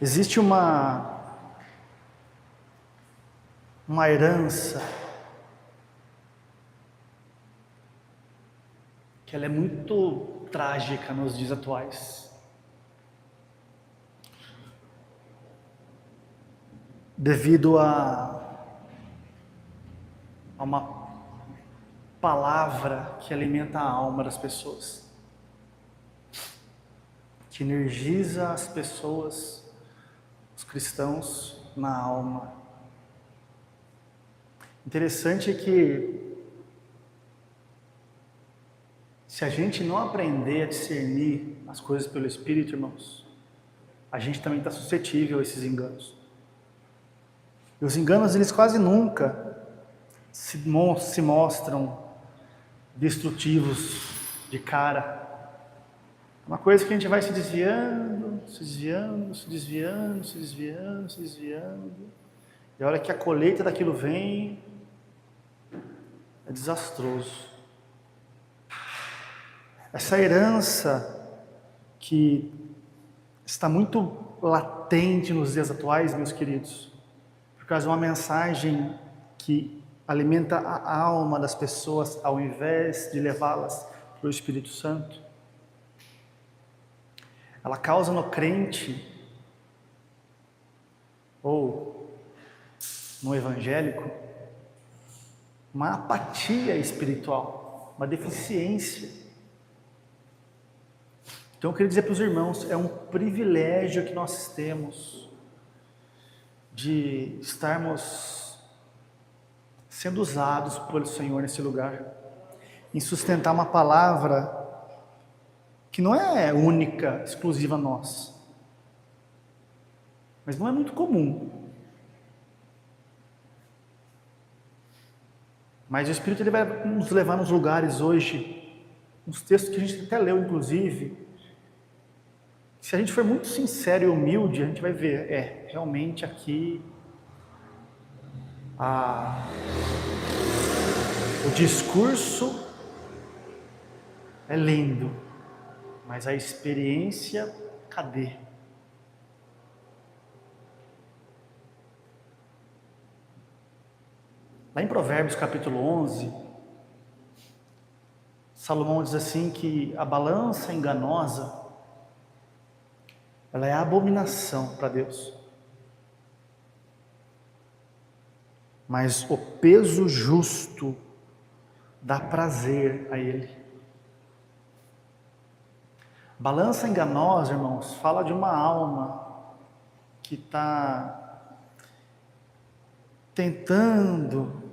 Existe uma herança que ela é muito trágica nos dias atuais. Devido a uma palavra que alimenta a alma das pessoas, que energiza as pessoas, os cristãos, na alma. Interessante é que, se a gente não aprender a discernir as coisas pelo Espírito, irmãos, a gente também está suscetível a esses enganos. E os enganos, eles quase nunca se mostram destrutivos de cara. É uma coisa que a gente vai se desviando, se desviando, se desviando, se desviando, se desviando. E a hora que a colheita daquilo vem, é desastroso. Essa herança que está muito latente nos dias atuais, meus queridos, por causa de uma mensagem que alimenta a alma das pessoas, ao invés de levá-las para o Espírito Santo. Ela causa no crente, ou no evangélico, uma apatia espiritual, uma deficiência. Então eu queria dizer para os irmãos, é um privilégio que nós temos de estarmos sendo usados pelo Senhor nesse lugar, em sustentar uma palavra que não é única, exclusiva a nós, mas não é muito comum. Mas o Espírito ele vai nos levar nos lugares hoje, uns textos que a gente até leu, inclusive. Se a gente for muito sincero e humilde, a gente vai ver, realmente aqui o discurso é lindo, mas a experiência, cadê? Lá em Provérbios capítulo 11, Salomão diz assim que a balança enganosa, ela é abominação para Deus. Mas o peso justo dá prazer a Ele. Balança enganosa, irmãos, fala de uma alma que está tentando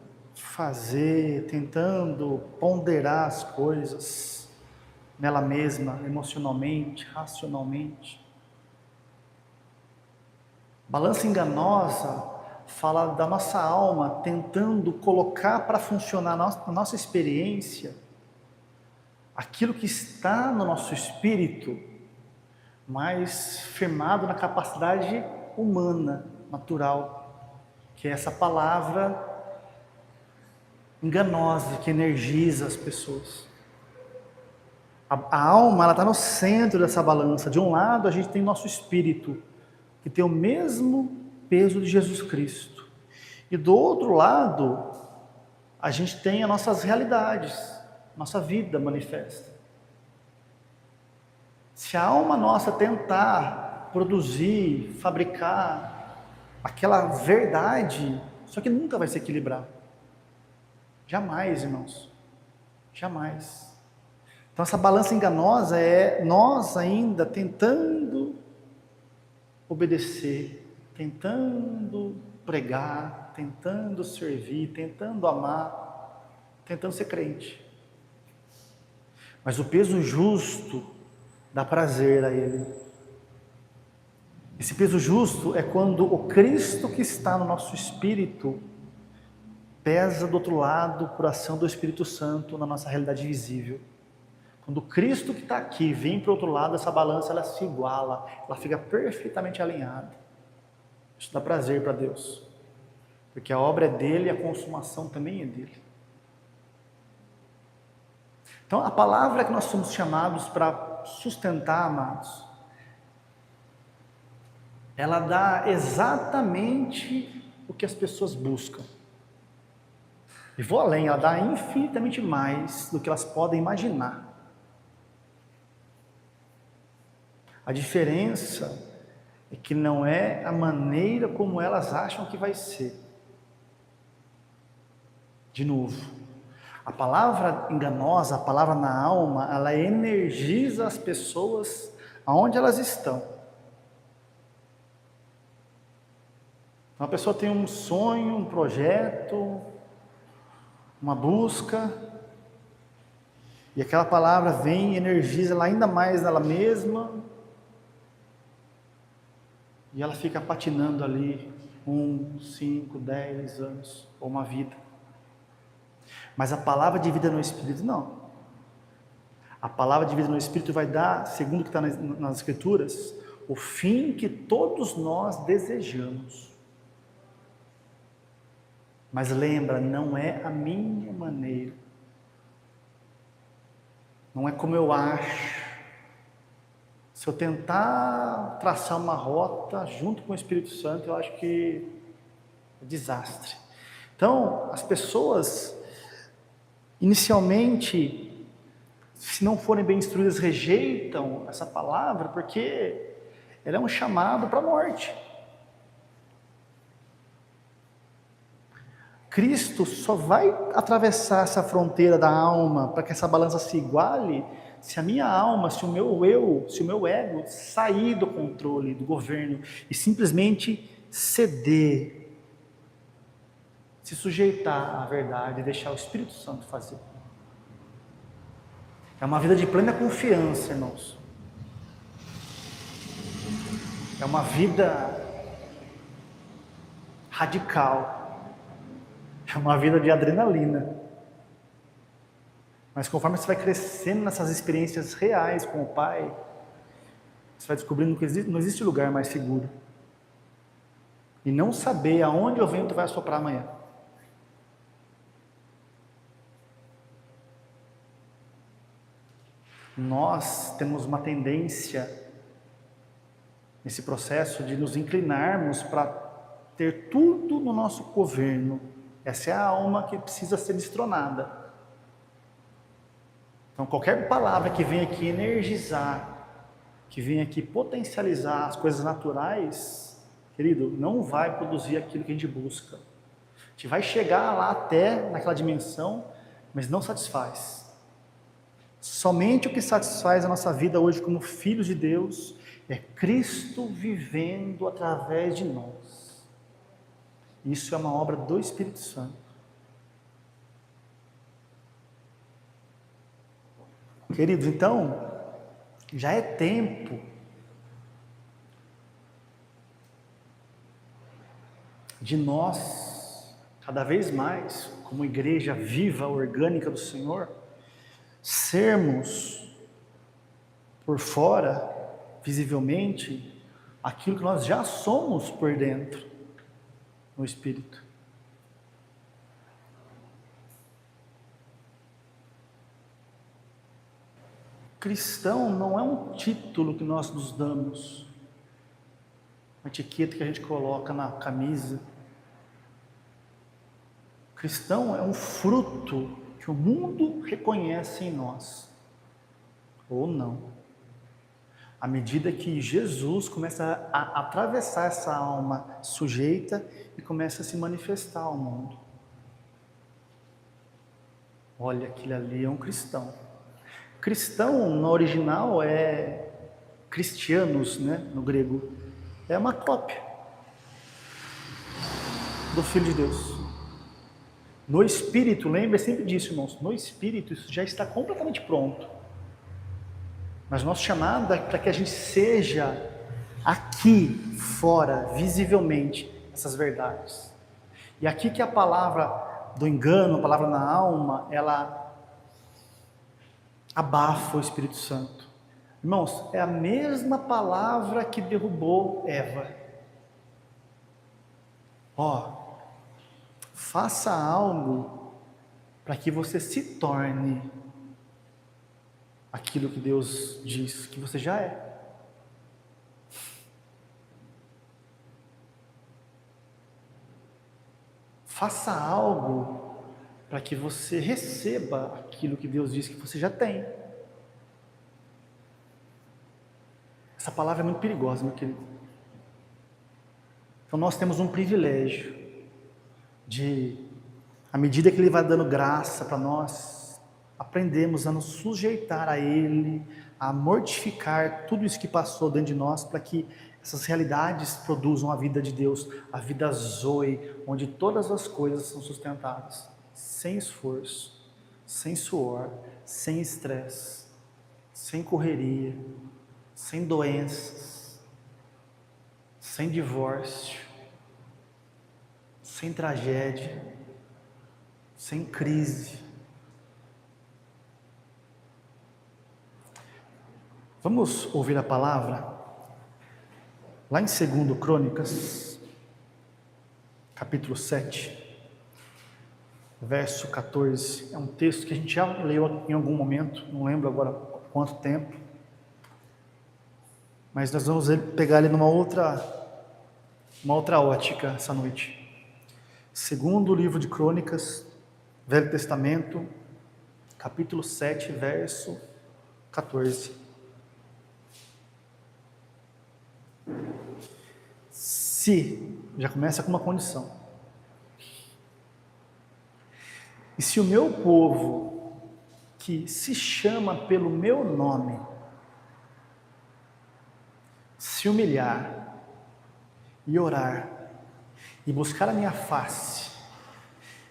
tentando ponderar as coisas nela mesma, emocionalmente, racionalmente. Balança enganosa fala da nossa alma tentando colocar para funcionar na nossa experiência aquilo que está no nosso espírito, mas firmado na capacidade humana, natural, que é essa palavra enganosa que energiza as pessoas. A alma, ela está no centro dessa balança. De um lado, a gente tem nosso espírito, que tem o mesmo peso de Jesus Cristo. E do outro lado, a gente tem as nossas realidades, nossa vida manifesta. Se a alma nossa tentar produzir, fabricar aquela verdade, só que nunca vai se equilibrar. Jamais, irmãos. Jamais. Então essa balança enganosa é nós ainda tentando obedecer, tentando pregar, tentando servir, tentando amar, tentando ser crente. Mas o peso justo dá prazer a Ele. Esse peso justo é quando o Cristo que está no nosso espírito pesa do outro lado por ação do Espírito Santo na nossa realidade visível. Quando o Cristo que está aqui vem para o outro lado, essa balança ela se iguala, ela fica perfeitamente alinhada. Isso dá prazer para Deus, porque a obra é dele e a consumação também é dele. Então a palavra que nós somos chamados para sustentar, amados, ela dá exatamente o que as pessoas buscam. E vou além, ela dá infinitamente mais do que elas podem imaginar. A diferença é que não é a maneira como elas acham que vai ser. De novo, a palavra enganosa, a palavra na alma, ela energiza as pessoas aonde elas estão. Uma pessoa tem um sonho, um projeto, uma busca, e aquela palavra vem e energiza ela ainda mais nela mesma, e ela fica patinando ali 1, 5, 10 anos, ou uma vida. Mas a palavra de vida no Espírito, não. A palavra de vida no Espírito vai dar, segundo o que está nas Escrituras, o fim que todos nós desejamos. Mas lembra, não é a minha maneira. Não é como eu acho. Se eu tentar traçar uma rota junto com o Espírito Santo, eu acho que é desastre. Então, as pessoas, inicialmente, se não forem bem instruídas, rejeitam essa palavra, porque ela é um chamado para a morte. Cristo só vai atravessar essa fronteira da alma para que essa balança se iguale se a minha alma, se o meu eu, se o meu ego sair do controle, do governo e simplesmente ceder, se sujeitar à verdade e deixar o Espírito Santo fazer. É uma vida de plena confiança, irmãos. É uma vida radical. É uma vida de adrenalina. Mas conforme você vai crescendo nessas experiências reais com o Pai, você vai descobrindo que não existe lugar mais seguro. E não saber aonde o vento vai soprar amanhã. Nós temos uma tendência, nesse processo, de nos inclinarmos para ter tudo no nosso governo. Essa é a alma que precisa ser destronada. Então, qualquer palavra que venha aqui energizar, que venha aqui potencializar as coisas naturais, querido, não vai produzir aquilo que a gente busca. A gente vai chegar lá até naquela dimensão, mas não satisfaz. Somente o que satisfaz a nossa vida hoje como filhos de Deus é Cristo vivendo através de nós. Isso é uma obra do Espírito Santo. Queridos, então, já é tempo de nós, cada vez mais, como igreja viva, orgânica do Senhor, sermos, por fora, visivelmente, aquilo que nós já somos por dentro, no Espírito. Cristão não é um título que nós nos damos, uma etiqueta que a gente coloca na camisa. Cristão é um fruto que o mundo reconhece em nós, ou não. À medida que Jesus começa a atravessar essa alma sujeita e começa a se manifestar ao mundo. Olha, aquele ali é um cristão. Cristão, no original, é cristianos, né, no grego. É uma cópia do Filho de Deus. No Espírito, lembre sempre disso, irmãos. No Espírito, isso já está completamente pronto. Mas nosso chamado é para que a gente seja aqui, fora, visivelmente, essas verdades. E aqui que a palavra do engano, a palavra na alma, ela abafa o Espírito Santo. Irmãos, é a mesma palavra que derrubou Eva. Faça algo para que você se torne aquilo que Deus diz que você já é. Faça algo para que você receba aquilo que Deus diz que você já tem. Essa palavra é muito perigosa, meu querido. Então nós temos um privilégio de, à medida que Ele vai dando graça para nós, aprendemos a nos sujeitar a Ele, a mortificar tudo isso que passou dentro de nós, para que essas realidades produzam a vida de Deus, a vida Zoe, onde todas as coisas são sustentadas, sem esforço, sem suor, sem estresse, sem correria, sem doenças, sem divórcio, sem tragédia, sem crise. Vamos ouvir a palavra? Lá em 2 Crônicas, capítulo 7, verso 14, é um texto que a gente já leu em algum momento, não lembro agora quanto tempo, mas nós vamos pegar ele numa outra ótica essa noite. Segundo livro de Crônicas, Velho Testamento, capítulo 7, verso 14. Se, já começa com uma condição. E se o meu povo, que se chama pelo meu nome, se humilhar e orar e buscar a minha face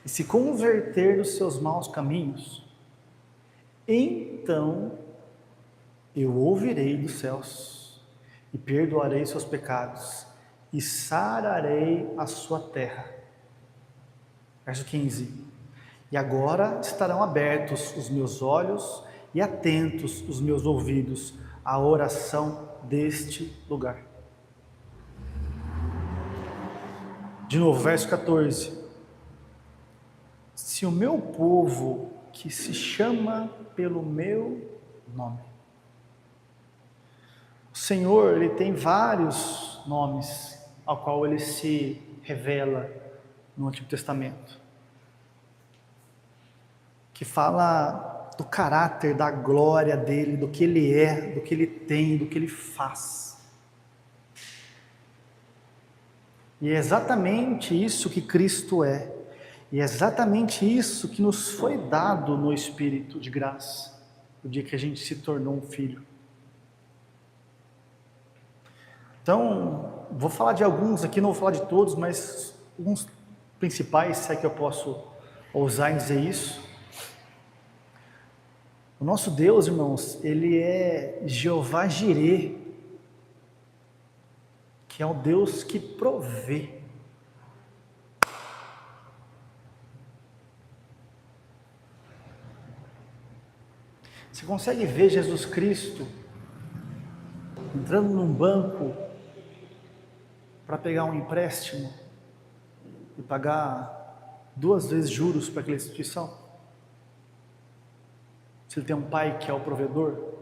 e se converter dos seus maus caminhos, então eu ouvirei dos céus e perdoarei seus pecados e sararei a sua terra. Verso 15. E agora estarão abertos os meus olhos e atentos os meus ouvidos à oração deste lugar. De novo, verso 14. Se o meu povo, que se chama pelo meu nome. O Senhor, Ele tem vários nomes ao qual Ele se revela no Antigo Testamento, que fala do caráter, da glória dEle, do que Ele é, do que Ele tem, do que Ele faz. E é exatamente isso que Cristo é, e é exatamente isso que nos foi dado no Espírito de graça, no dia que a gente se tornou um filho. Então, vou falar de alguns aqui, não vou falar de todos, mas alguns principais, se é que eu posso ousar em dizer isso. O nosso Deus, irmãos, Ele é Jeová Jireh, que é o Deus que provê. Você consegue ver Jesus Cristo entrando num banco para pegar um empréstimo e pagar 2 vezes juros para aquela instituição? Se ele tem um pai que é o provedor?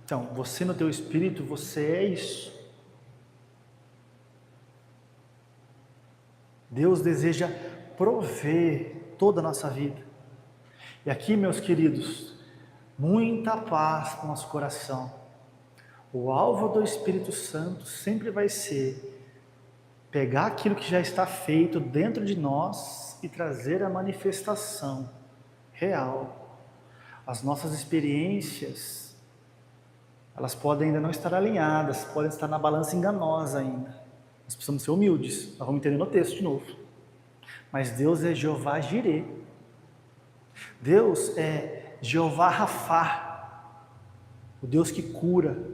Então, você no teu espírito, você é isso. Deus deseja prover toda a nossa vida. E aqui, meus queridos, muita paz para o nosso coração. O alvo do Espírito Santo sempre vai ser pegar aquilo que já está feito dentro de nós e trazer a manifestação real. As nossas experiências, elas podem ainda não estar alinhadas, podem estar na balança enganosa ainda. Nós precisamos ser humildes, nós vamos entender no texto de novo. Mas Deus é Jeová Jireh. Deus é Jeová Rafá, o Deus que cura.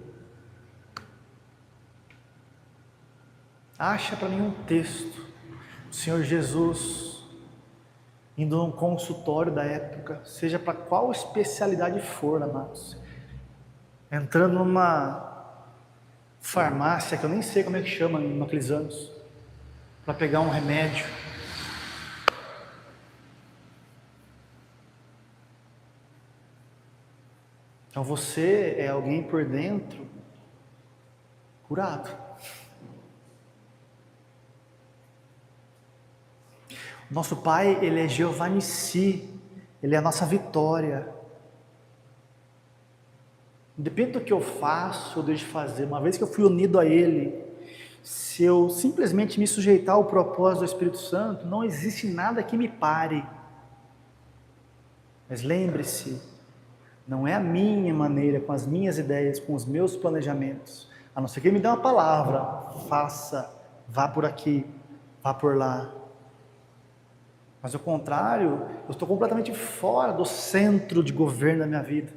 Acha para mim um texto, o Senhor Jesus indo num consultório da época, seja para qual especialidade for, amados, entrando numa farmácia, que eu nem sei como é que chama naqueles anos, para pegar um remédio. Então você é alguém por dentro curado. Nosso Pai, Ele é Jeová Nissi, Ele é a nossa vitória. Independente do que eu faço ou deixo de fazer, uma vez que eu fui unido a Ele, se eu simplesmente me sujeitar ao propósito do Espírito Santo, não existe nada que me pare. Mas lembre-se, não é a minha maneira, com as minhas ideias, com os meus planejamentos. A não ser que Ele me dê uma palavra, faça, vá por aqui, vá por lá. Mas ao contrário, eu estou completamente fora do centro de governo da minha vida.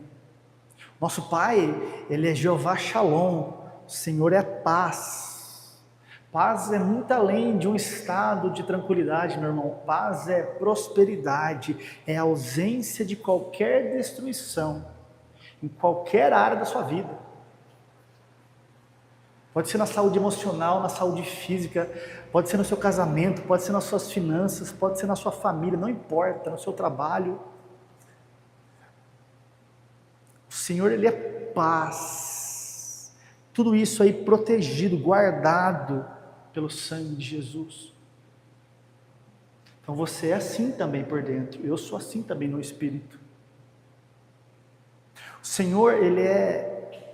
Nosso Pai, Ele é Jeová Shalom, o Senhor é paz. Paz é muito além de um estado de tranquilidade, meu irmão. Paz é prosperidade, é ausência de qualquer destruição, em qualquer área da sua vida. Pode ser na saúde emocional, na saúde física, pode ser no seu casamento, pode ser nas suas finanças, pode ser na sua família, não importa, no seu trabalho. O Senhor, Ele é paz. Tudo isso aí protegido, guardado pelo sangue de Jesus. Então você é assim também por dentro, eu sou assim também no espírito. O Senhor, Ele é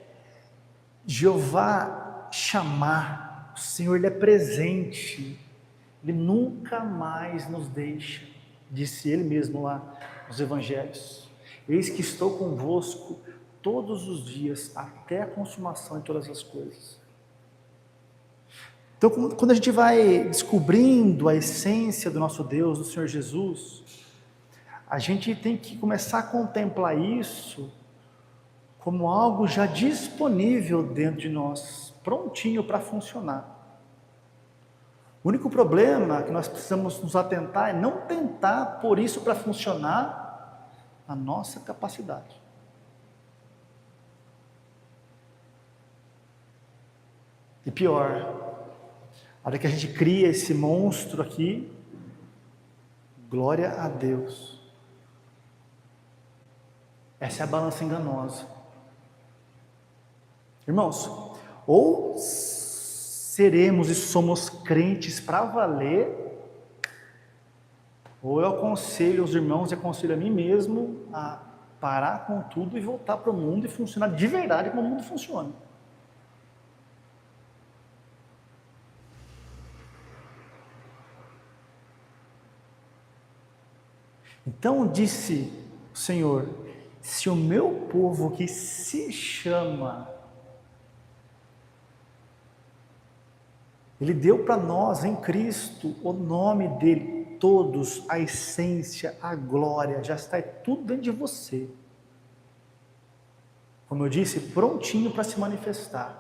Jeová Chamar, o Senhor, Ele é presente, Ele nunca mais nos deixa, disse Ele mesmo lá nos Evangelhos: eis que estou convosco todos os dias, até a consumação de todas as coisas. Então, quando a gente vai descobrindo a essência do nosso Deus, do Senhor Jesus, a gente tem que começar a contemplar isso como algo já disponível dentro de nós, prontinho para funcionar. O único problema que nós precisamos nos atentar é não tentar pôr isso para funcionar na nossa capacidade. E pior, a hora que a gente cria esse monstro aqui, glória a Deus. Essa é a balança enganosa. Irmãos, ou seremos e somos crentes para valer, ou eu aconselho os irmãos e aconselho a mim mesmo a parar com tudo e voltar para o mundo e funcionar de verdade como o mundo funciona. Então disse o Senhor: se o meu povo que se chama, Ele deu para nós em Cristo o nome dele, todos, a essência, a glória, já está tudo dentro de você. Como eu disse, prontinho para se manifestar.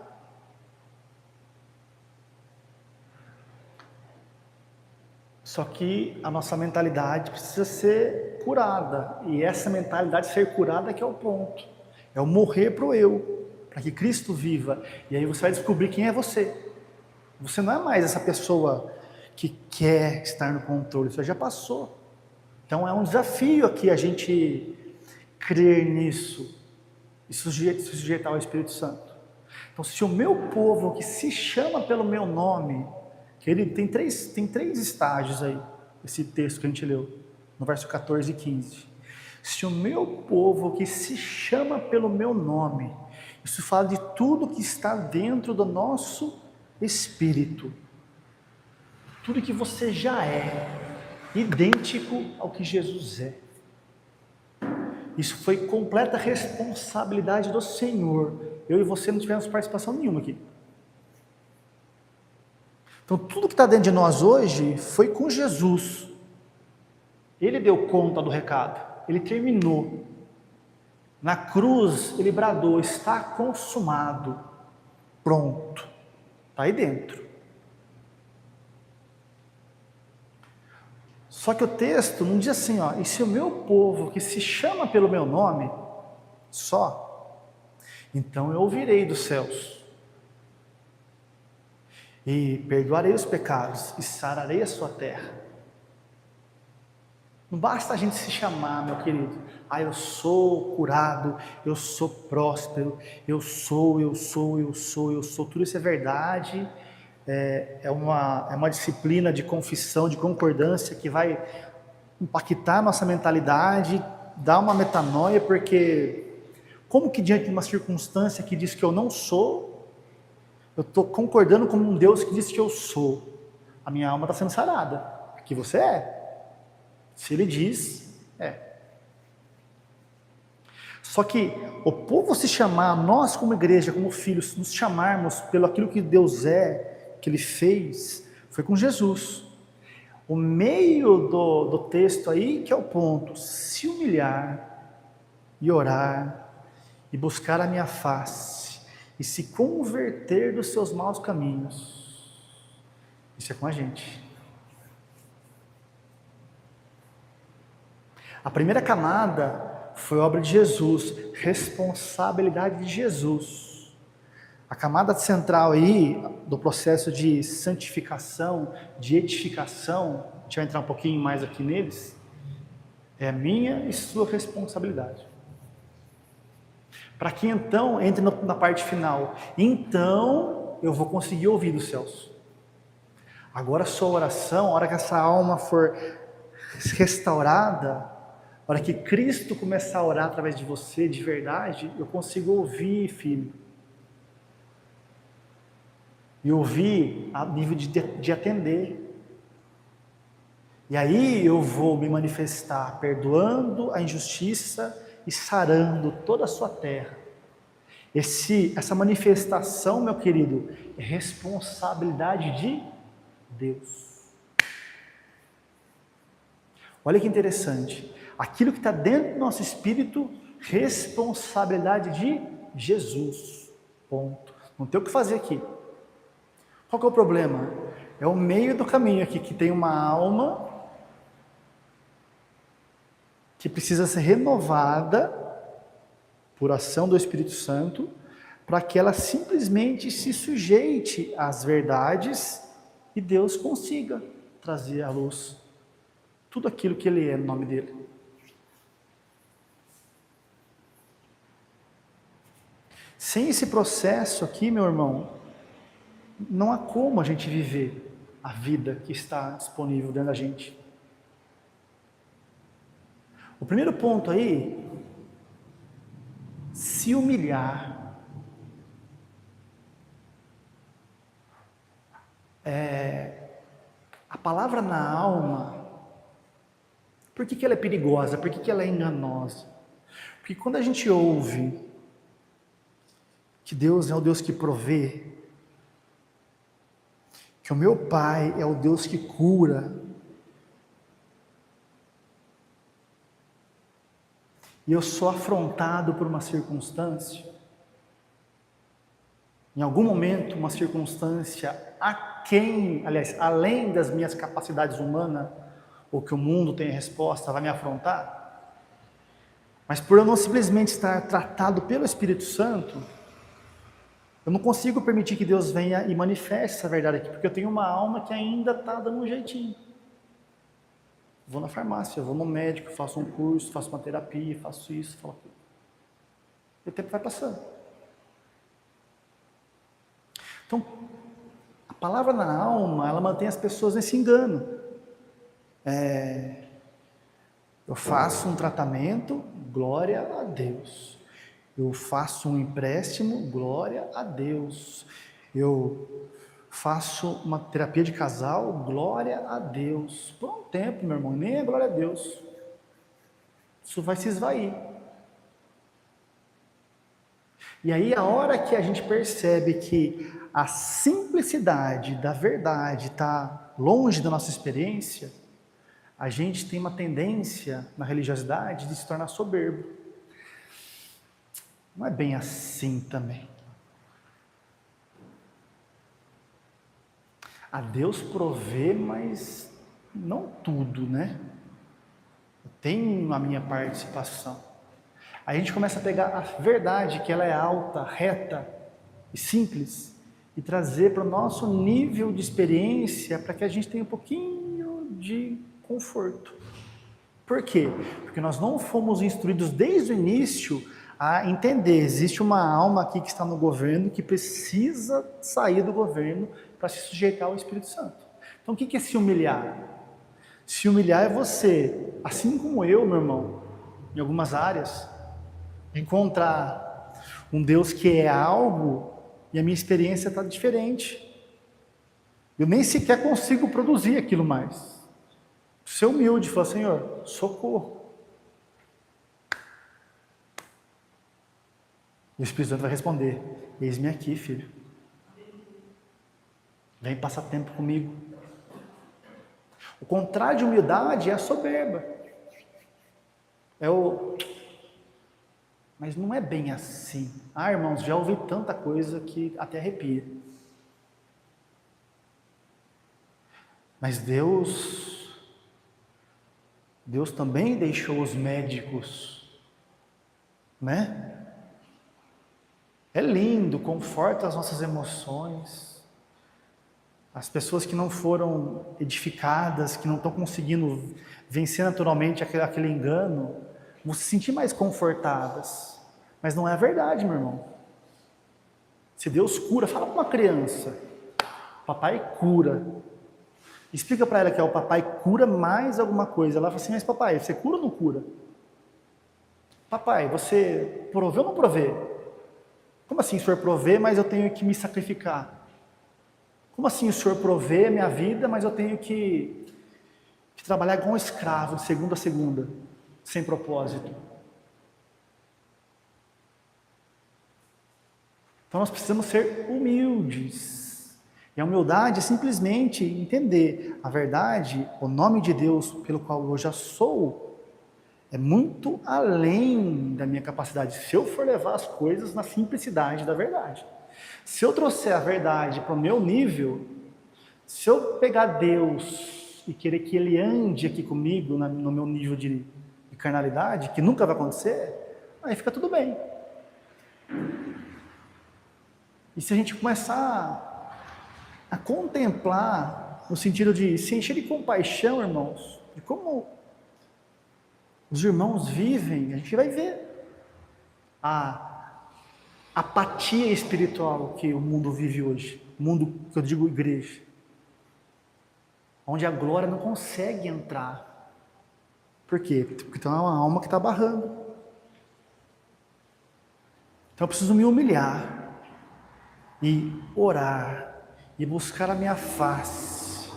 Só que a nossa mentalidade precisa ser curada, e essa mentalidade ser curada que é o ponto, é o morrer para o eu, para que Cristo viva, e aí você vai descobrir quem é você. Você não é mais essa pessoa que quer estar no controle, isso já passou. Então é um desafio aqui a gente crer nisso e se sujeitar ao Espírito Santo. Então, se o meu povo que se chama pelo meu nome, que ele tem três estágios aí, esse texto que a gente leu, no verso 14 e 15. Se o meu povo que se chama pelo meu nome, isso fala de tudo que está dentro do nosso espírito, tudo que você já é, idêntico ao que Jesus é. Isso foi completa responsabilidade do Senhor. Eu e você não tivemos participação nenhuma aqui. Então tudo que está dentro de nós hoje foi com Jesus. Ele deu conta do recado, ele terminou. Na cruz ele bradou: está consumado, pronto. Está aí dentro. Só que o texto não diz assim, ó: e se o meu povo que se chama pelo meu nome, só, então eu ouvirei dos céus, e perdoarei os pecados, e sararei a sua terra. Não basta a gente se chamar, meu querido: ah, eu sou curado, eu sou próspero, eu sou, tudo isso é verdade, é uma disciplina de confissão, de concordância que vai impactar a nossa mentalidade, dar uma metanoia, porque como que diante de uma circunstância que diz que eu não sou, eu estou concordando com um Deus que diz que eu sou. A minha alma está sendo sarada, porque você é. Se ele diz, é. Só que o povo se chamar, nós como igreja, como filhos, nos chamarmos pelo aquilo que Deus é, que ele fez, foi com Jesus. O meio do texto aí que é o ponto: se humilhar e orar e buscar a minha face e se converter dos seus maus caminhos. Isso é com a gente. A primeira camada foi obra de Jesus, responsabilidade de Jesus. A camada central aí do processo de santificação, de edificação, a gente vai entrar um pouquinho mais aqui neles, é a minha e sua responsabilidade. Para que então, entre na parte final, então eu vou conseguir ouvir dos céus. Agora a sua oração, a hora que essa alma for restaurada, a hora que Cristo começar a orar através de você, de verdade, eu consigo ouvir, filho. E ouvir a nível de atender. E aí eu vou me manifestar perdoando a injustiça e sarando toda a sua terra. Essa manifestação, meu querido, é responsabilidade de Deus. Olha que interessante. Aquilo que está dentro do nosso espírito, responsabilidade de Jesus. Ponto. Não tem o que fazer aqui. Qual que é o problema? É o meio do caminho aqui, que tem uma alma que precisa ser renovada por ação do Espírito Santo, para que ela simplesmente se sujeite às verdades e Deus consiga trazer à luz tudo aquilo que Ele é no nome dEle. Sem esse processo aqui, meu irmão, não há como a gente viver a vida que está disponível dentro da gente. O primeiro ponto aí, se humilhar. A palavra na alma, por que ela é perigosa? Por que ela é enganosa? Porque quando a gente ouve que Deus é o Deus que provê, que o meu Pai é o Deus que cura, e eu sou afrontado por uma circunstância, em algum momento uma circunstância além das minhas capacidades humanas, ou que o mundo tem resposta, vai me afrontar, mas por eu não simplesmente estar tratado pelo Espírito Santo, eu não consigo permitir que Deus venha e manifeste essa verdade aqui, porque eu tenho uma alma que ainda está dando um jeitinho. Vou na farmácia, vou no médico, faço um curso, faço uma terapia, faço isso, faço aquilo. E o tempo vai passando. Então, a palavra na alma, ela mantém as pessoas nesse engano. Eu faço um tratamento, glória a Deus. Eu faço um empréstimo, glória a Deus. Eu faço uma terapia de casal, glória a Deus. Por um tempo, meu irmão, nem é glória a Deus. Isso vai se esvair. E aí, a hora que a gente percebe que a simplicidade da verdade está longe da nossa experiência, a gente tem uma tendência na religiosidade de se tornar soberbo. Não é bem assim também. A Deus provê, mas não tudo, né? Tem a minha participação. Aí a gente começa a pegar a verdade, que ela é alta, reta e simples, e trazer para o nosso nível de experiência, para que a gente tenha um pouquinho de conforto. Por quê? Porque nós não fomos instruídos desde o início a entender, existe uma alma aqui que está no governo que precisa sair do governo para se sujeitar ao Espírito Santo. Então o que é se humilhar? Se humilhar é você, assim como eu, meu irmão, em algumas áreas, encontrar um Deus que é algo e a minha experiência está diferente. Eu nem sequer consigo produzir aquilo mais. Ser humilde, falar, Senhor, socorro. E o Espírito Santo vai responder, eis-me aqui, filho. Vem passar tempo comigo. O contrário de humildade é a soberba. Mas não é bem assim. Ah, irmãos, já ouvi tanta coisa que até arrepia. Mas Deus também deixou os médicos, né? É lindo, conforta as nossas emoções. As pessoas que não foram edificadas, que não estão conseguindo vencer naturalmente aquele engano, vão se sentir mais confortadas. Mas não é a verdade, meu irmão. Se Deus cura, fala para uma criança, papai cura. Explica para ela que o papai cura mais alguma coisa. Ela fala assim, mas papai, você cura ou não cura? Papai, você provê ou não provê? Como assim o senhor provê, mas eu tenho que me sacrificar? Como assim o senhor provê a minha vida, mas eu tenho que trabalhar igual um escravo, de segunda a segunda, sem propósito? Então nós precisamos ser humildes. E a humildade é simplesmente entender a verdade, o nome de Deus pelo qual eu já sou, é muito além da minha capacidade. Se eu for levar as coisas na simplicidade da verdade. Se eu trouxer a verdade para o meu nível, se eu pegar Deus e querer que Ele ande aqui comigo no meu nível de carnalidade, que nunca vai acontecer, aí fica tudo bem. E se a gente começar a contemplar, no sentido de se encher de compaixão, irmãos, de como os irmãos vivem, a gente vai ver a apatia espiritual que o mundo vive hoje. O mundo, que eu digo igreja. Onde a glória não consegue entrar. Por quê? Porque tem uma alma que está barrando. Então eu preciso me humilhar e orar e buscar a minha face.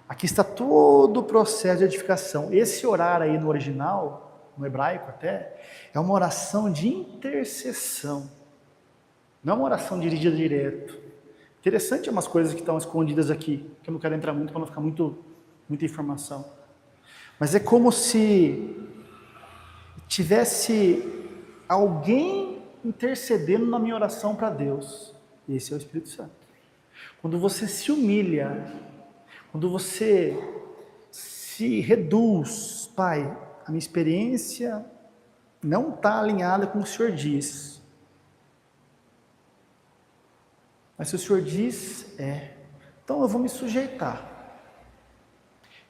Aqui está todo o processo de edificação. Esse orar aí no original, no hebraico até, é uma oração de intercessão. Não é uma oração dirigida direto. Interessante umas coisas que estão escondidas aqui, que eu não quero entrar muito para não ficar muita informação. Mas é como se tivesse alguém intercedendo na minha oração para Deus. Esse é o Espírito Santo. Quando você se humilha, quando você se reduz, Pai, a minha experiência não está alinhada com o que o Senhor diz. Mas se o Senhor diz, então eu vou me sujeitar.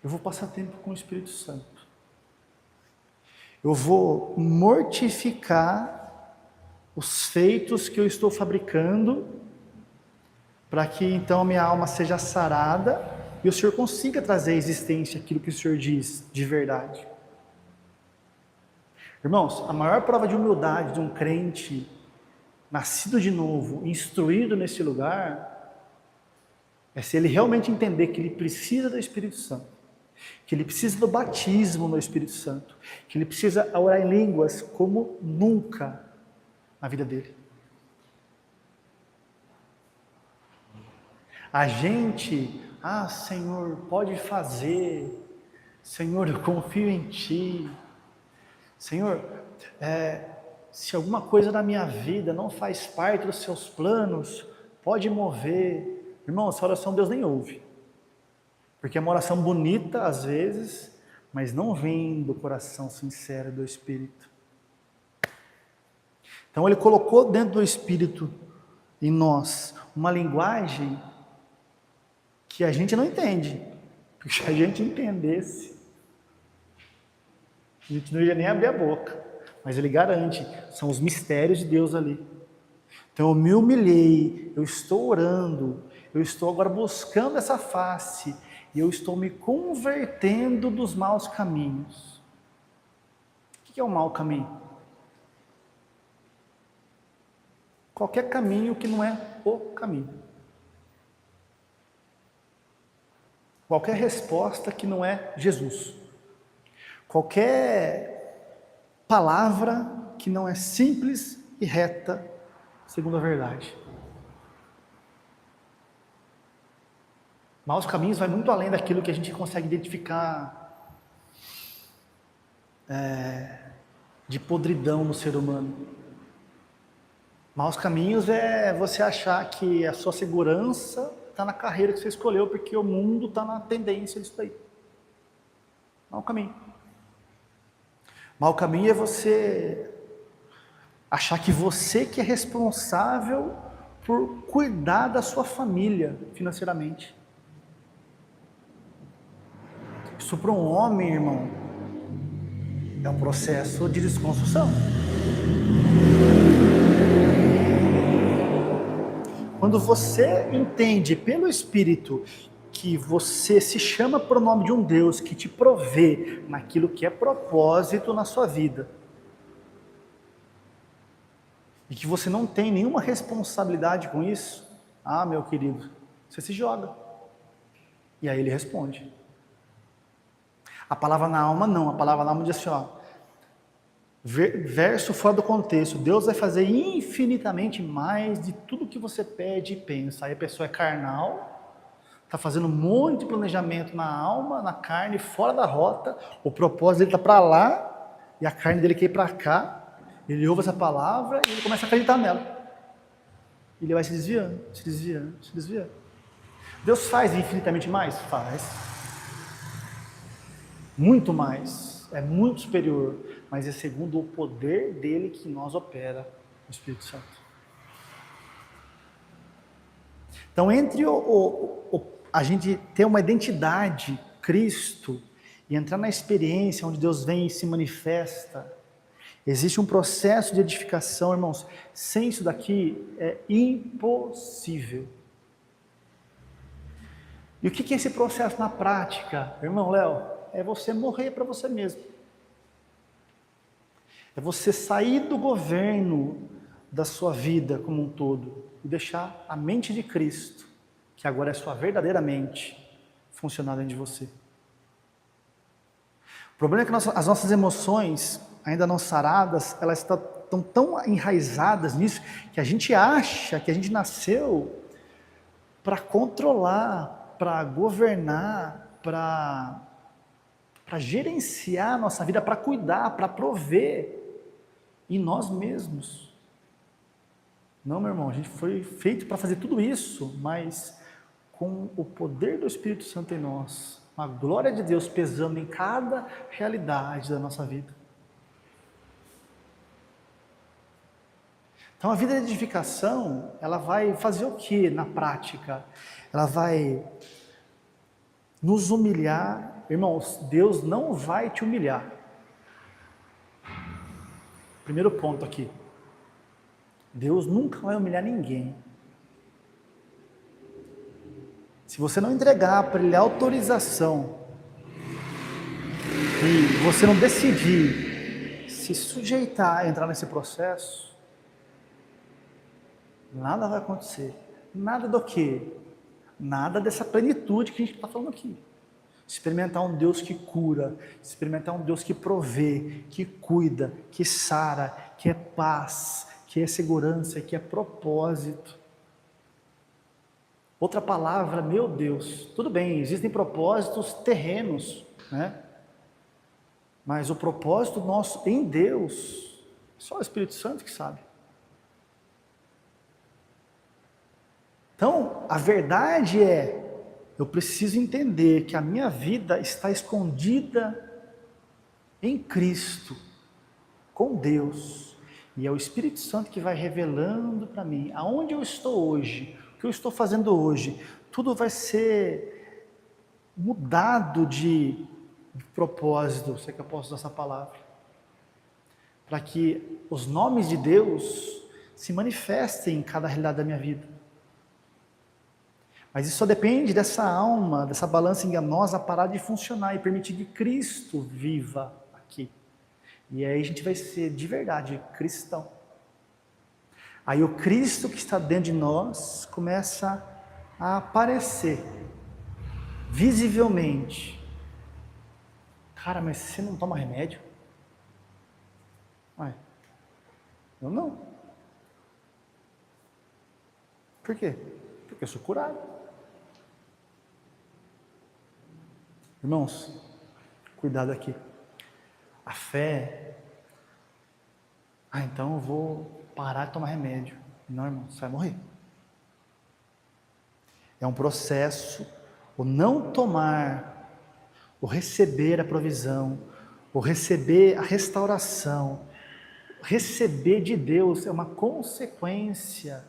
Eu vou passar tempo com o Espírito Santo. Eu vou mortificar os feitos que eu estou fabricando, para que então a minha alma seja sarada e o Senhor consiga trazer à existência aquilo que o Senhor diz de verdade. Irmãos, a maior prova de humildade de um crente nascido de novo, instruído nesse lugar, é se ele realmente entender que ele precisa do Espírito Santo, que ele precisa do batismo no Espírito Santo, que ele precisa orar em línguas como nunca na vida dele. A gente, Senhor, pode fazer, Senhor, eu confio em Ti, Senhor, se alguma coisa na minha vida não faz parte dos Seus planos, pode mover. Irmão, essa oração Deus nem ouve, porque é uma oração bonita às vezes, mas não vem do coração sincero do Espírito. Então Ele colocou dentro do Espírito em nós uma linguagem que a gente não entende, porque se a gente entendesse, a gente não ia nem abrir a boca. mas ele garante, são os mistérios de Deus ali. Então eu me humilhei, eu estou orando, eu estou agora buscando essa face, e eu estou me convertendo dos maus caminhos. O que é um mau caminho? Qualquer caminho que não é o caminho. Qualquer resposta que não é Jesus. Qualquer palavra que não é simples e reta, segundo a verdade. Maus caminhos vai muito além daquilo que a gente consegue identificar de podridão no ser humano. Maus caminhos é você achar que a sua segurança está na carreira que você escolheu, porque o mundo está na tendência disso daí. Mau caminho. Mau caminho é você achar que você que é responsável por cuidar da sua família financeiramente. Isso para um homem, irmão, é um processo de desconstrução. Quando você entende pelo Espírito que você se chama por nome de um Deus que te provê naquilo que é propósito na sua vida, e que você não tem nenhuma responsabilidade com isso, meu querido, você se joga. E aí ele responde. A palavra na alma não, a palavra na alma diz assim, verso fora do contexto, Deus vai fazer infinitamente mais de tudo que você pede e pensa. Aí a pessoa é carnal, está fazendo um monte de planejamento na alma, na carne, fora da rota, o propósito dele está para lá, e a carne dele quer ir para cá, ele ouve essa palavra e ele começa a acreditar nela. Ele vai se desviando, se desviando, se desviando. Deus faz infinitamente mais? Faz. Muito mais, é muito superior, mas é segundo o poder dele que nós opera, o Espírito Santo. Então, entre a gente ter uma identidade, Cristo, e entrar na experiência onde Deus vem e se manifesta, existe um processo de edificação, irmãos. Sem isso daqui é impossível. E o que é esse processo na prática, irmão Léo? É você morrer para você mesmo. É você sair do governo da sua vida como um todo e deixar a mente de Cristo, que agora é sua verdadeira mente, funcionar dentro de você. O problema é que as nossas emoções, ainda não saradas, elas estão tão enraizadas nisso, que a gente acha que a gente nasceu para controlar, para governar, para gerenciar a nossa vida, para cuidar, para prover em nós mesmos. Não, meu irmão, a gente foi feito para fazer tudo isso, mas com o poder do Espírito Santo em nós, a glória de Deus pesando em cada realidade da nossa vida. Então a vida de edificação, ela vai fazer o que na prática? Ela vai nos humilhar. Irmãos, Deus não vai te humilhar. Primeiro ponto aqui. Deus nunca vai humilhar ninguém. Se você não entregar para Ele a autorização e você não decidir se sujeitar a entrar nesse processo, nada vai acontecer. Nada do quê? Nada dessa plenitude que a gente está falando aqui. Experimentar um Deus que cura, experimentar um Deus que provê, que cuida, que sara, que é paz, que é segurança, que é propósito. Outra palavra, meu Deus, tudo bem, existem propósitos terrenos, né? Mas o propósito nosso em Deus, só o Espírito Santo que sabe. Então, a verdade é, eu preciso entender que a minha vida está escondida em Cristo, com Deus, e é o Espírito Santo que vai revelando para mim aonde eu estou hoje, o que eu estou fazendo hoje. Tudo vai ser mudado de propósito, se é que eu posso usar essa palavra. para que os nomes de Deus se manifestem em cada realidade da minha vida. Mas isso só depende dessa alma, dessa balança enganosa parar de funcionar e permitir que Cristo viva aqui. E aí a gente vai ser de verdade cristão. Aí o Cristo que está dentro de nós começa a aparecer visivelmente. Cara, mas você não toma remédio? Ué, eu não. Por quê? Porque eu sou curado. Irmãos, cuidado aqui. A fé... então eu vou parar de tomar remédio. Não, irmão, você vai morrer. É um processo. O não tomar, o receber a provisão, o receber a restauração, receber de Deus é uma consequência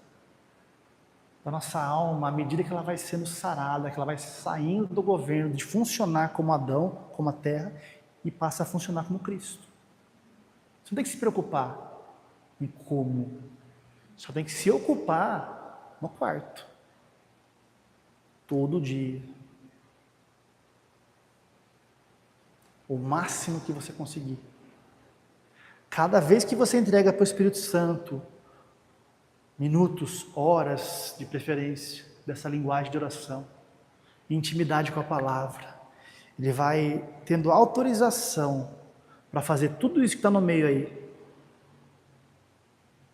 da nossa alma, à medida que ela vai sendo sarada, que ela vai saindo do governo de funcionar como Adão, como a terra, e passa a funcionar como Cristo. Você não tem que se preocupar em como, só tem que se ocupar no quarto, todo dia, o máximo que você conseguir. Cada vez que você entrega para o Espírito Santo minutos, horas de preferência dessa linguagem de oração, intimidade com a palavra, ele vai tendo autorização para fazer tudo isso que está no meio aí.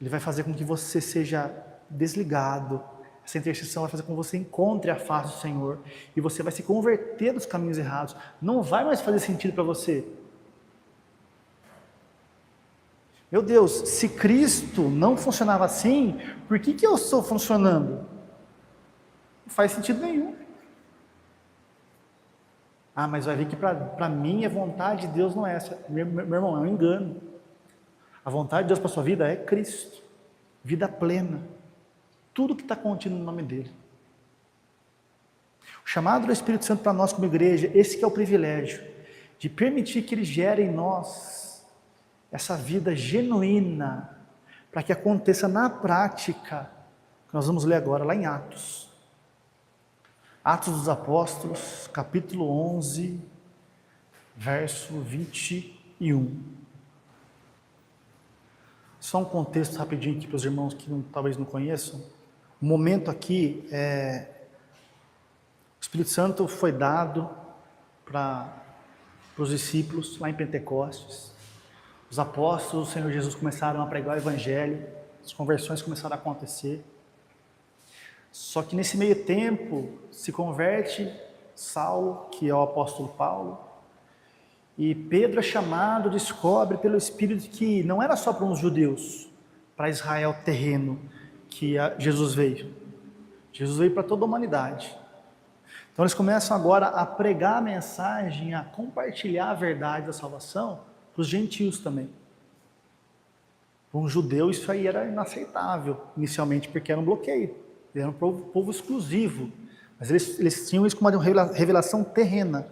Ele vai fazer com que você seja desligado. Essa intercessão vai fazer com que você encontre a face do Senhor e você vai se converter dos caminhos errados. Não vai mais fazer sentido para você. Meu Deus, se Cristo não funcionava assim, por que eu estou funcionando? Não faz sentido nenhum. Mas vai ver que para mim a vontade de Deus não é essa. Meu irmão, é um engano. A vontade de Deus para a sua vida é Cristo. Vida plena. Tudo que está contido no nome dele. O chamado do Espírito Santo para nós como igreja, esse que é o privilégio, de permitir que ele gere em nós essa vida genuína, para que aconteça na prática, que nós vamos ler agora, lá em Atos. Atos dos Apóstolos, capítulo 11, verso 21. Só um contexto rapidinho aqui para os irmãos que talvez não conheçam. O momento aqui o Espírito Santo foi dado para os discípulos lá em Pentecostes. Os apóstolos do Senhor Jesus começaram a pregar o Evangelho, as conversões começaram a acontecer. Só que nesse meio tempo se converte Saulo, que é o apóstolo Paulo, e Pedro é chamado, descobre pelo Espírito que não era só para uns judeus, para Israel terreno, que Jesus veio. Jesus veio para toda a humanidade. Então eles começam agora a pregar a mensagem, a compartilhar a verdade da salvação para os gentios também. Para um judeu isso aí era inaceitável, inicialmente, porque era um bloqueio. Ele era um povo exclusivo. Mas eles tinham isso como uma revelação terrena.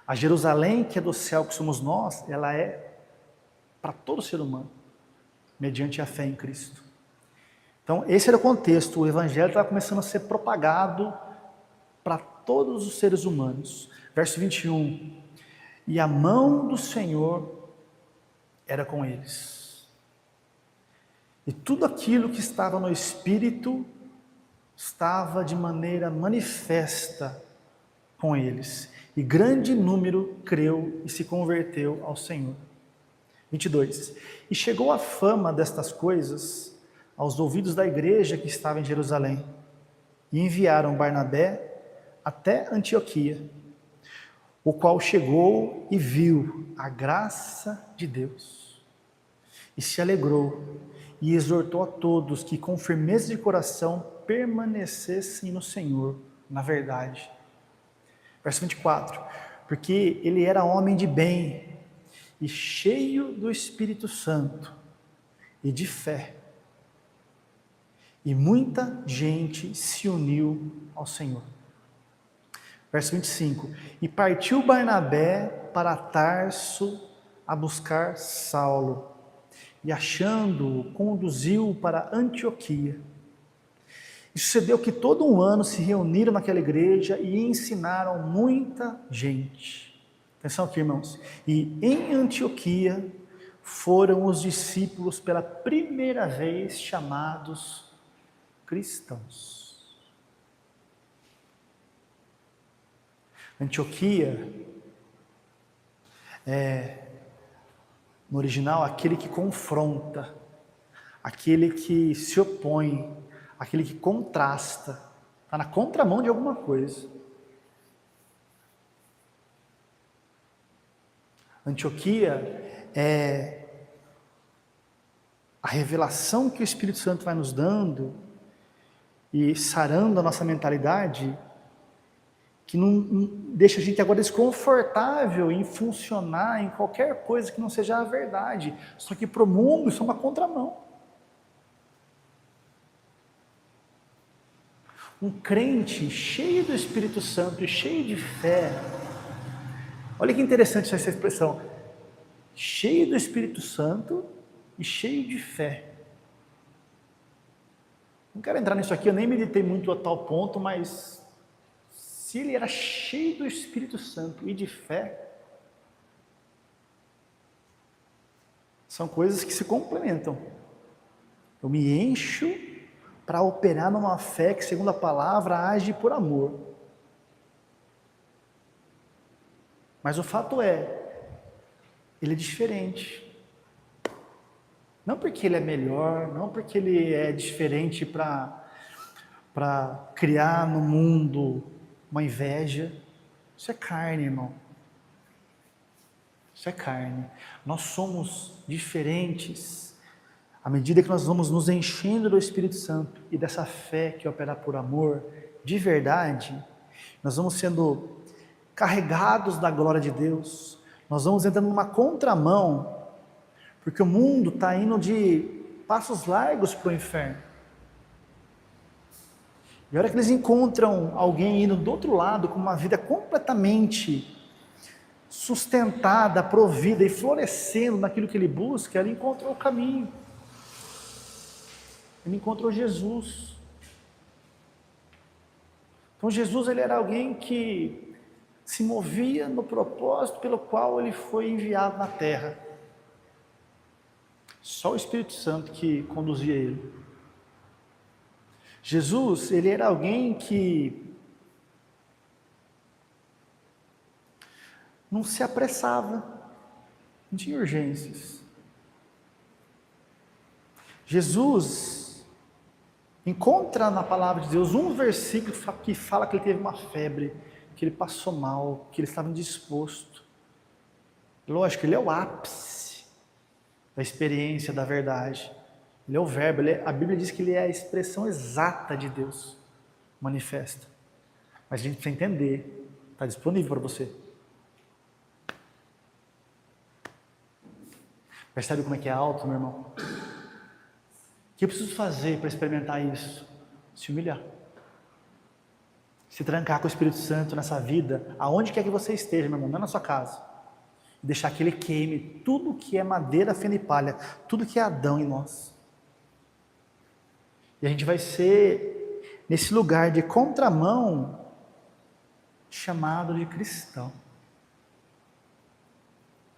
A Jerusalém, que é do céu, que somos nós, ela é para todo ser humano, mediante a fé em Cristo. Então, esse era o contexto. O Evangelho estava começando a ser propagado para todos os seres humanos. Verso 21. E a mão do Senhor era com eles. E tudo aquilo que estava no Espírito estava de maneira manifesta com eles. E grande número creu e se converteu ao Senhor. 22. E chegou a fama destas coisas aos ouvidos da igreja que estava em Jerusalém. E enviaram Barnabé até Antioquia, o qual chegou e viu a graça de Deus. E se alegrou e exortou a todos que com firmeza de coração permanecessem no Senhor, na verdade. Verso 24. Porque ele era homem de bem e cheio do Espírito Santo e de fé. E muita gente se uniu ao Senhor. Verso 25. E partiu Barnabé para Tarso a buscar Saulo. e achando-o, conduziu-o para Antioquia. E sucedeu que todo um ano se reuniram naquela igreja e ensinaram muita gente. Atenção aqui, irmãos. E em Antioquia foram os discípulos pela primeira vez chamados cristãos. Antioquia no original, aquele que confronta, aquele que se opõe, aquele que contrasta, está na contramão de alguma coisa. Antioquia é a revelação que o Espírito Santo vai nos dando e sarando a nossa mentalidade, que não deixa a gente agora desconfortável em funcionar em qualquer coisa que não seja a verdade. Só que para o mundo isso é uma contramão. Um crente cheio do Espírito Santo e cheio de fé, olha que interessante essa expressão, cheio do Espírito Santo e cheio de fé. Não quero entrar nisso aqui, eu nem meditei muito a tal ponto, mas se ele era cheio do Espírito Santo e de fé, são coisas que se complementam. Eu me encho para operar numa fé que, segundo a palavra, age por amor. Mas o fato é, ele é diferente. Não porque ele é melhor, não porque ele é diferente para criar no mundo uma inveja. Isso é carne, irmão. Isso é carne. Nós somos diferentes à medida que nós vamos nos enchendo do Espírito Santo e dessa fé que opera por amor, de verdade, nós vamos sendo carregados da glória de Deus, nós vamos entrando numa contramão, porque o mundo está indo de passos largos para o inferno. E a hora que eles encontram alguém indo do outro lado, com uma vida completamente sustentada, provida e florescendo naquilo que ele busca, ele encontrou o caminho. Ele encontrou Jesus. Então Jesus, ele era alguém que se movia no propósito pelo qual ele foi enviado na terra. Só o Espírito Santo que conduzia ele. Jesus, ele era alguém que não se apressava, não tinha urgências. Jesus encontra na palavra de Deus um versículo que fala que ele teve uma febre, que ele passou mal, que ele estava indisposto. Lógico, ele é o ápice da experiência da verdade. Ele é o verbo, a Bíblia diz que ele é a expressão exata de Deus, manifesta. Mas a gente precisa entender, está disponível para você. Percebe como é que é alto, meu irmão? O que eu preciso fazer para experimentar isso? Se humilhar. Se trancar com o Espírito Santo nessa vida, aonde quer que você esteja, meu irmão, não é na sua casa. Deixar que ele queime tudo que é madeira, feno e palha, tudo que é Adão em nós. E a gente vai ser, nesse lugar de contramão, chamado de cristão.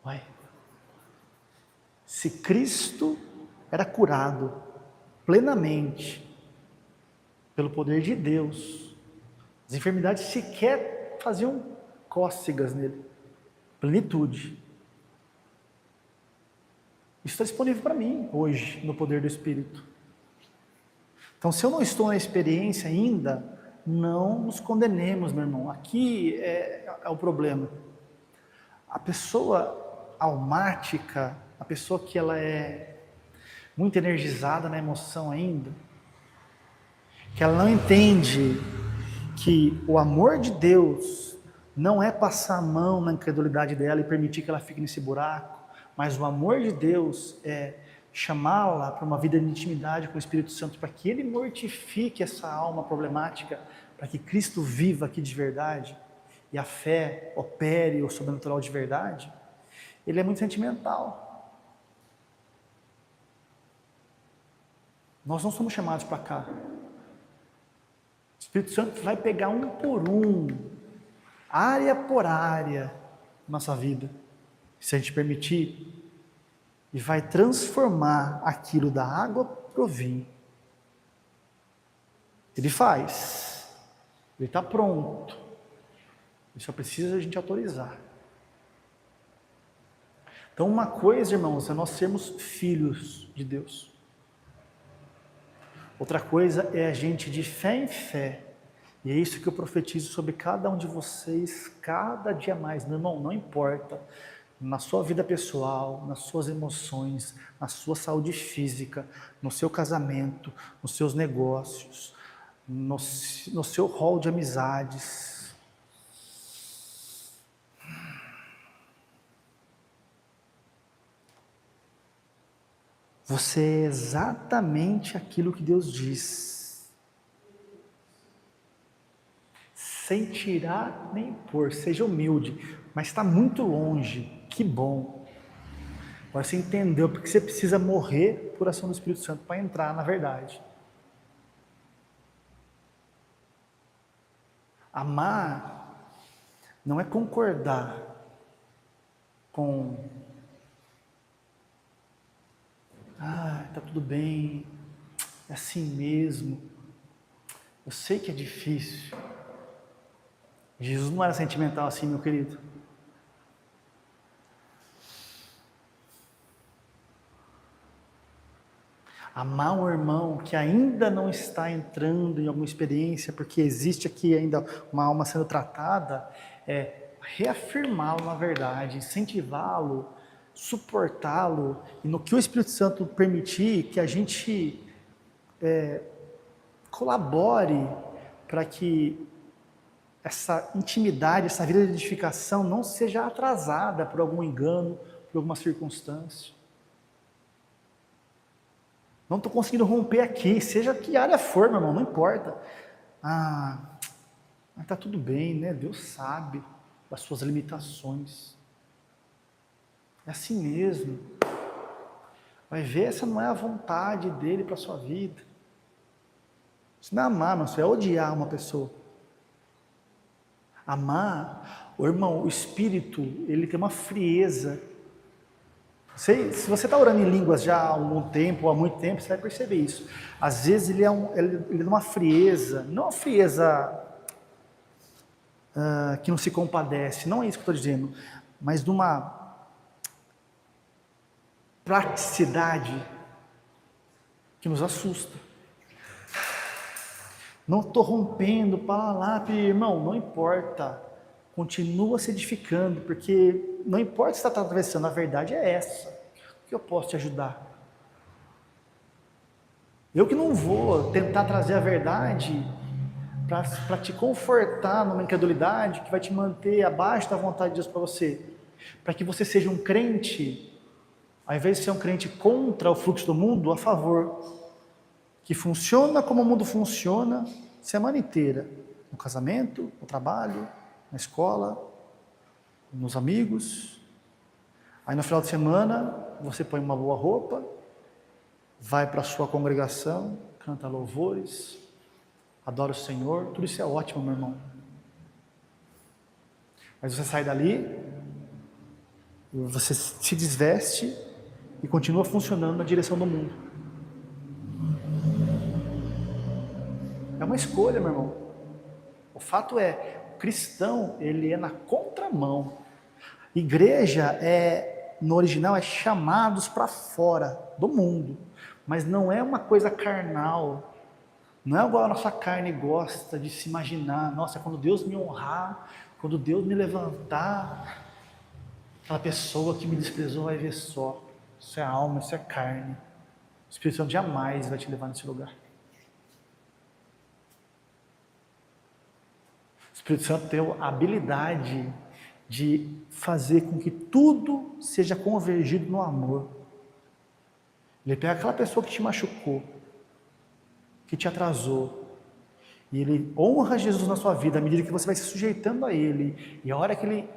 Uai. Se Cristo era curado plenamente pelo poder de Deus, as enfermidades sequer faziam cócegas nele, plenitude. Isso está disponível para mim hoje, no poder do Espírito. Então, se eu não estou na experiência ainda, não nos condenemos, meu irmão. Aqui é o problema. A pessoa almática, a pessoa que ela é muito energizada na emoção ainda, que ela não entende que o amor de Deus não é passar a mão na incredulidade dela e permitir que ela fique nesse buraco, mas o amor de Deus é chamá-la para uma vida de intimidade com o Espírito Santo, para que ele mortifique essa alma problemática, para que Cristo viva aqui de verdade e a fé opere o sobrenatural de verdade. Ele é muito sentimental. Nós não somos chamados para cá. O Espírito Santo vai pegar um por um, área por área, nossa vida, se a gente permitir, e vai transformar aquilo da água para o vinho. Ele faz, ele está pronto, ele só precisa a gente autorizar. Então uma coisa, irmãos, é nós sermos filhos de Deus. Outra coisa é a gente de fé em fé. E é isso que eu profetizo sobre cada um de vocês, cada dia mais. Meu irmão, não importa, na sua vida pessoal, nas suas emoções, na sua saúde física, no seu casamento, nos seus negócios, no seu rol de amizades. Você é exatamente aquilo que Deus diz. Sem tirar nem pôr, seja humilde, mas está muito longe, que bom. Agora você entendeu porque você precisa morrer por ação do Espírito Santo para entrar na verdade. Amar não é concordar com tá tudo bem, é assim mesmo, eu sei que é difícil. Jesus não era sentimental assim, meu querido. Amar um irmão que ainda não está entrando em alguma experiência, porque existe aqui ainda uma alma sendo tratada, é reafirmá-lo na verdade, incentivá-lo, suportá-lo, e no que o Espírito Santo permitir, que a gente colabore para que essa intimidade, essa vida de edificação não seja atrasada por algum engano, por alguma circunstância. Não estou conseguindo romper aqui, seja que área for, meu irmão, não importa. Mas está tudo bem, né? Deus sabe das suas limitações. É assim mesmo. Vai ver, essa não é a vontade dele para a sua vida. Isso não é amar, mas isso é odiar uma pessoa. Amar, irmão, o Espírito, ele tem uma frieza. Se você está orando em línguas já há algum tempo, ou há muito tempo, você vai perceber isso. Às vezes ele é uma frieza, não uma frieza que não se compadece, não é isso que eu estou dizendo, mas de uma praticidade que nos assusta. Não estou rompendo para lá, irmão, não importa. Continua se edificando, porque não importa se está atravessando, a verdade é essa. O que eu posso te ajudar? Eu que não vou tentar trazer a verdade para te confortar numa incredulidade que vai te manter abaixo da vontade de Deus para você. Para que você seja um crente, ao invés de ser um crente contra o fluxo do mundo, a favor. Que funciona como o mundo funciona semana inteira. No casamento, no trabalho, na escola, nos amigos. Aí no final de semana, você põe uma boa roupa, vai para a sua congregação, canta louvores, adora o Senhor, tudo isso é ótimo, meu irmão. Mas você sai dali, você se desveste e continua funcionando na direção do mundo. É uma escolha, meu irmão. O fato é, o cristão, ele é na contramão. Igreja no original é chamados para fora do mundo, mas não é uma coisa carnal. Não é igual a nossa carne gosta de se imaginar. Nossa, quando Deus me honrar, quando Deus me levantar, aquela pessoa que me desprezou vai ver só. Isso é alma, isso é carne. O Espírito Santo jamais vai te levar nesse lugar. O Espírito Santo tem a habilidade de fazer com que tudo seja convergido no amor. Ele pega aquela pessoa que te machucou, que te atrasou, e ele honra Jesus na sua vida à medida que você vai se sujeitando a ele, e a hora que ele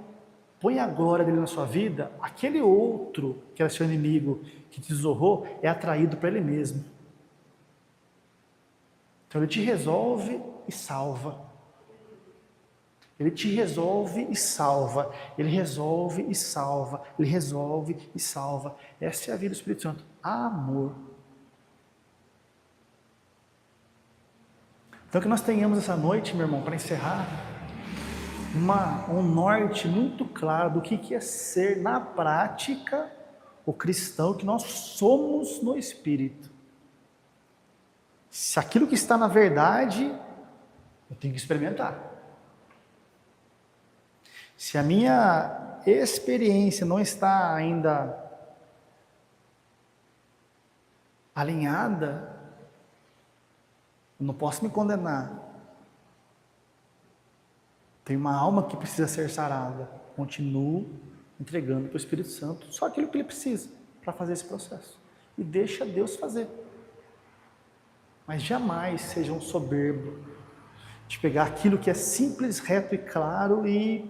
põe a glória dele na sua vida, aquele outro que era seu inimigo, que te desonrou, é atraído para ele mesmo. Então ele te resolve e salva. Ele te resolve e salva. Ele resolve e salva. Ele resolve e salva. Essa é a vida do Espírito Santo. Amor. Então que nós tenhamos essa noite, meu irmão, para encerrar, um norte muito claro do que é ser na prática o cristão que nós somos no Espírito. Se aquilo que está na verdade, eu tenho que experimentar. Se a minha experiência não está ainda alinhada, eu não posso me condenar. Tem uma alma que precisa ser sarada. Continuo entregando para o Espírito Santo só aquilo que ele precisa para fazer esse processo. E deixa Deus fazer. Mas jamais seja um soberbo de pegar aquilo que é simples, reto e claro e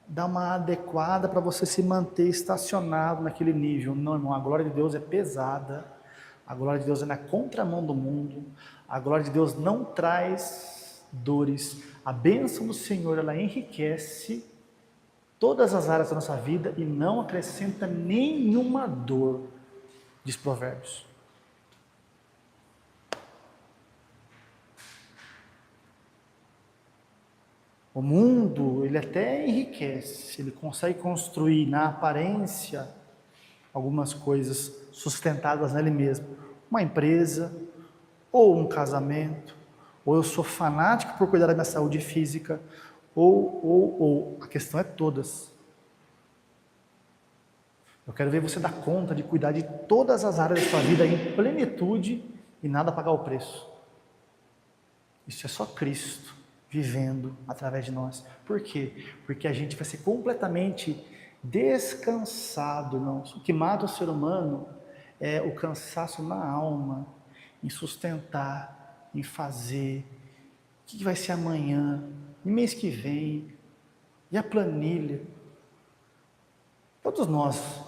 dar uma adequada para você se manter estacionado naquele nível. Não, irmão, a glória de Deus é pesada. A glória de Deus é na contramão do mundo. A glória de Deus não traz dores. A bênção do Senhor, ela enriquece todas as áreas da nossa vida e não acrescenta nenhuma dor, diz Provérbios. O mundo, ele até enriquece, ele consegue construir na aparência algumas coisas sustentadas nele mesmo. Uma empresa, ou um casamento, ou eu sou fanático por cuidar da minha saúde física, ou. A questão é todas. Eu quero ver você dar conta de cuidar de todas as áreas da sua vida em plenitude e nada pagar o preço. Isso é só Cristo vivendo através de nós. Por quê? Porque a gente vai ser completamente descansado, irmãos. O que mata o ser humano é o cansaço na alma, em sustentar, em fazer. O que vai ser amanhã, e mês que vem, e a planilha. Todos nós,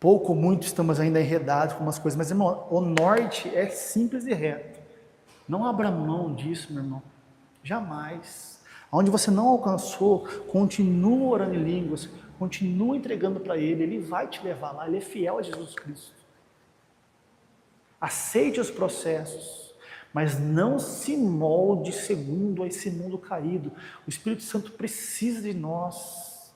pouco ou muito, estamos ainda enredados com umas coisas, mas irmão, o norte é simples e reto. Não abra mão disso, meu irmão. Jamais. Onde você não alcançou, continua orando em línguas, continua entregando para Ele. Ele vai te levar lá. Ele é fiel a Jesus Cristo. Aceite os processos, mas não se molde segundo esse mundo caído. O Espírito Santo precisa de nós,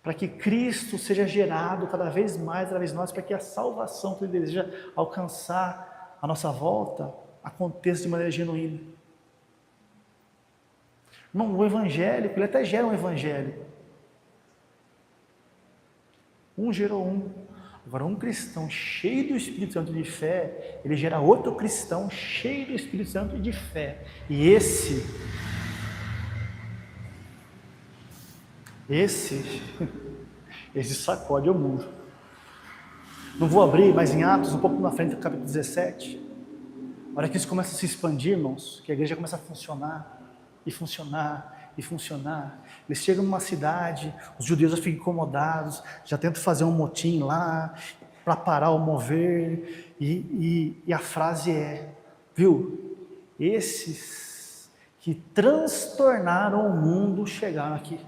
para que Cristo seja gerado cada vez mais através de nós, para que a salvação que Ele deseja alcançar à nossa volta aconteça de maneira genuína. Irmão, o evangélico, ele até gera um evangelho. Um gerou um. Agora, um cristão cheio do Espírito Santo e de fé, ele gera outro cristão cheio do Espírito Santo e de fé. E esse sacode o mundo. Não vou abrir, mas em Atos, um pouco na frente do capítulo 17, a hora que isso começa a se expandir, irmãos, que a igreja começa a funcionar, e funcionar, e funcionar. Eles chegam numa cidade, os judeus já ficam incomodados, já tentam fazer um motim lá, para parar o mover, e a frase é, viu, esses que transtornaram o mundo chegaram aqui.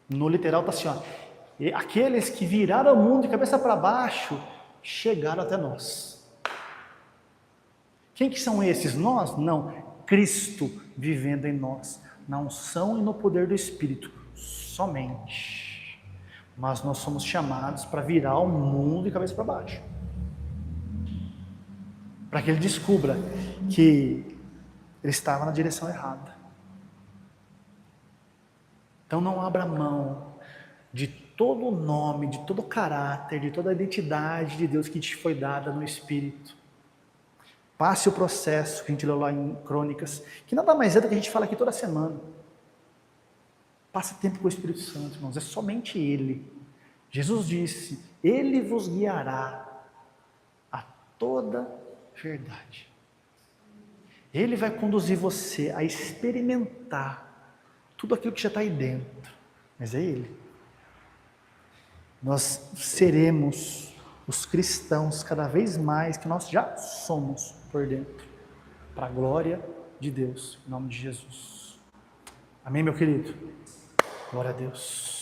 No literal está assim, ó, aqueles que viraram o mundo de cabeça para baixo, chegaram até nós. Quem que são esses? Nós? Não. Cristo vivendo em nós, na unção e no poder do Espírito, somente. Mas nós somos chamados para virar o mundo de cabeça para baixo. Para que ele descubra que ele estava na direção errada. Então não abra mão de todo o nome, de todo o caráter, de toda a identidade de Deus que te foi dada no Espírito. Passe o processo que a gente leu lá em Crônicas, que nada mais é do que a gente fala aqui toda semana. Passe tempo com o Espírito Santo, irmãos, é somente Ele. Jesus disse, Ele vos guiará a toda verdade. Ele vai conduzir você a experimentar tudo aquilo que já está aí dentro, mas é Ele. Nós seremos os cristãos cada vez mais que nós já somos por dentro, para a glória de Deus, em nome de Jesus. Amém, meu querido? Glória a Deus.